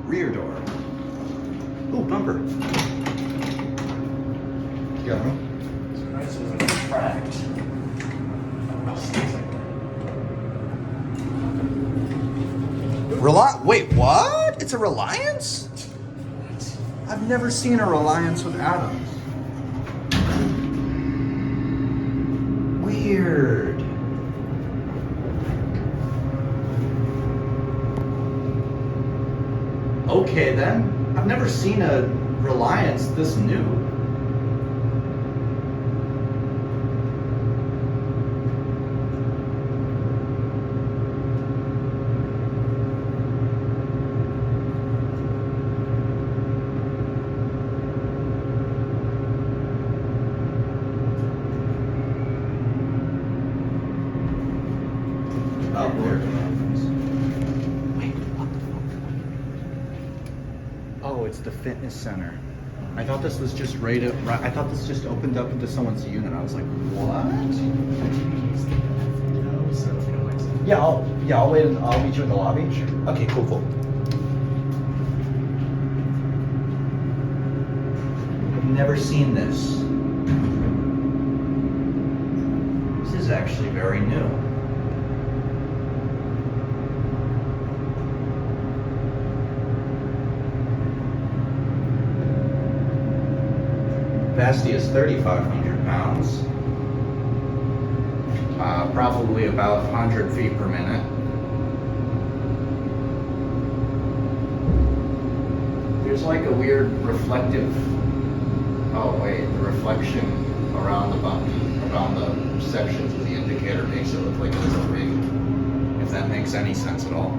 Rear door. Ooh, bumper. You got room? It's nice as it's cracked. Wait, what? It's a Reliance? I've never seen a Reliance with Adams. Weird. Okay then. I've never seen a Reliance this new. Oh, there it is. Wait, what the fuck? Oh, it's the fitness center. I thought this was just I thought this just opened up into someone's unit. I was like, what? Yeah, I'll wait. I'll meet you in the lobby. Sure. Okay, cool. I've never seen this. This is actually very new. Capacity is 3,500 pounds. Probably about 100 feet per minute. There's like a weird reflective. Oh wait, the reflection around the sections of the indicator makes it look like it's a ring. If that makes any sense at all.